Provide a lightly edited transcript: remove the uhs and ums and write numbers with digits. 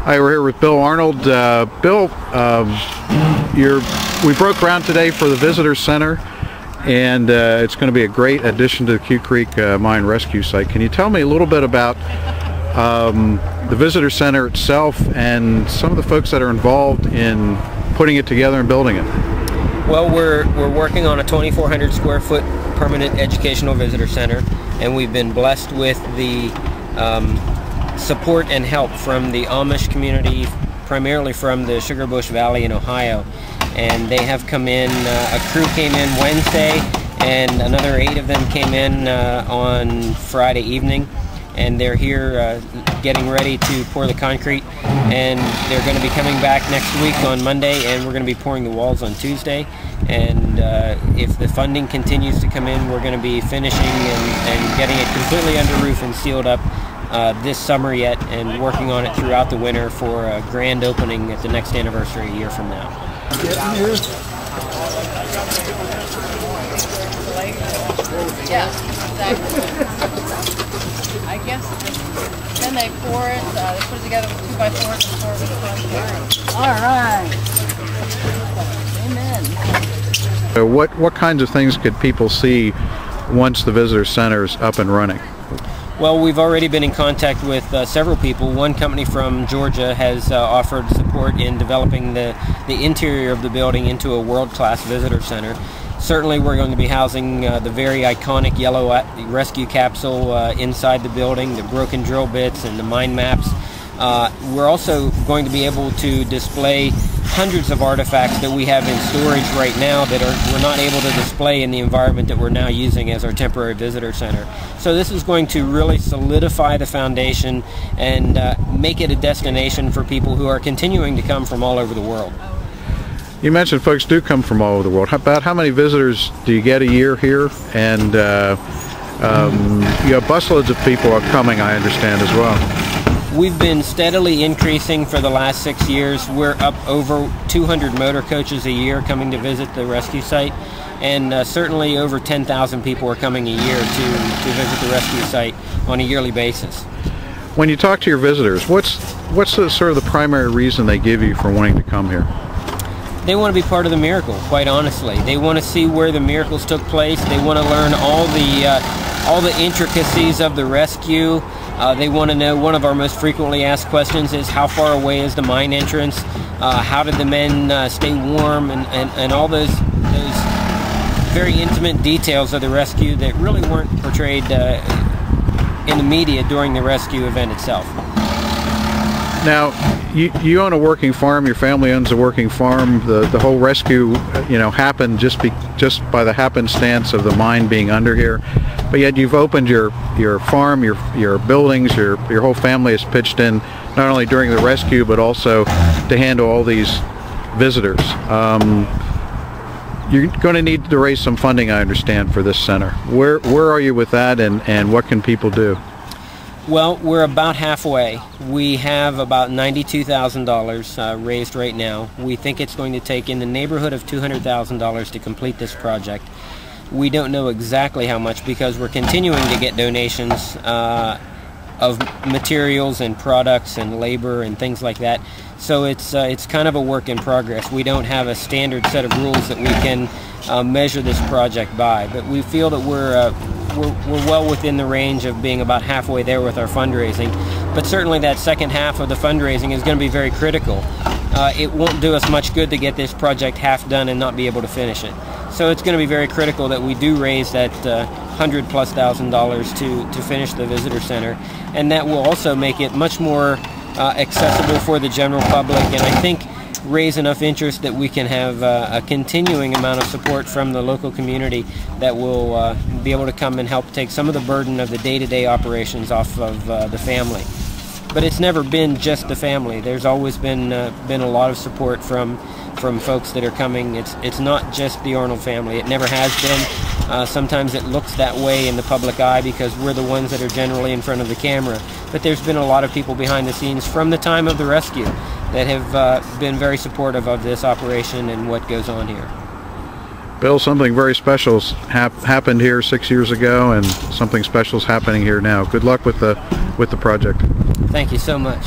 Hi, we're here with Bill Arnold. Bill, we broke ground today for the Visitor Center, and it's going to be a great addition to the Quecreek Mine Rescue Site. Can you tell me a little bit about the Visitor Center itself and some of the folks that are involved in putting it together and building it? Well, we're working on a 2,400 square foot permanent educational visitor center, and we've been blessed with the support and help from the Amish community, primarily from the Sugar Bush Valley in Ohio. And they have come in, a crew came in Wednesday, and another 8 of them came in on Friday evening. And they're here getting ready to pour the concrete, and they're going to be coming back next week on Monday, and we're going to be pouring the walls on Tuesday. And if the funding continues to come in, we're going to be finishing and getting it completely under roof and sealed up this summer yet, and working on it throughout the winter for a grand opening at the next anniversary a year from now. Yeah, exactly. I guess then they pour it, they put it together with 2x4s and pour it with a concrete. All right. Amen. What kinds of things could people see once the Visitor Center is up and running? Well, we've already been in contact with several people. One company from Georgia has offered support in developing the interior of the building into a world-class visitor center. Certainly we're going to be housing the very iconic yellow rescue capsule inside the building, the broken drill bits and the mine maps. We're also going to be able to display hundreds of artifacts that we have in storage right now that we're not able to display in the environment that we're now using as our temporary visitor center. So this is going to really solidify the foundation and make it a destination for people who are continuing to come from all over the world. You mentioned folks do come from all over the world. About how many visitors do you get a year here? And you have busloads of people are coming, I understand, as well. We've been steadily increasing for the last 6 years. We're up over 200 motor coaches a year coming to visit the rescue site, and certainly over 10,000 people are coming a year to visit the rescue site on a yearly basis. When you talk to your visitors, what's the sort of the primary reason they give you for wanting to come here? They want to be part of the miracle, quite honestly. They want to see where the miracles took place. They want to learn all the intricacies of the rescue. They want to know, one of our most frequently asked questions is, how far away is the mine entrance? How did the men stay warm? And all those very intimate details of the rescue that really weren't portrayed in the media during the rescue event itself. Now, you own a working farm. Your family owns a working farm. The whole rescue, happened just by the happenstance of the mine being under here. But yet you've opened your farm, your buildings, your whole family has pitched in, not only during the rescue but also to handle all these visitors. You're going to need to raise some funding, I understand, for this center. Where are you with that, and what can people do? Well, we're about halfway. We have about $92,000 raised right now. We think it's going to take in the neighborhood of $200,000 to complete this project. We don't know exactly how much because we're continuing to get donations of materials and products and labor and things like that. So it's kind of a work in progress. We don't have a standard set of rules that we can measure this project by, but we feel that we're well within the range of being about halfway there with our fundraising. But certainly that second half of the fundraising is going to be very critical. It won't do us much good to get this project half done and not be able to finish it. So it's going to be very critical that we do raise that $100,000+ to finish the visitor center, and that will also make it much more accessible for the general public, and I think raise enough interest that we can have a continuing amount of support from the local community that will be able to come and help take some of the burden of the day-to-day operations off of the family. But it's never been just the family. There's always been a lot of support from folks that are coming. It's not just the Arnold family. It never has been. Sometimes it looks that way in the public eye because we're the ones that are generally in front of the camera. But there's been a lot of people behind the scenes from the time of the rescue that have been very supportive of this operation and what goes on here. Bill, something very special happened here 6 years ago, and something special is happening here now. Good luck with the project. Thank you so much.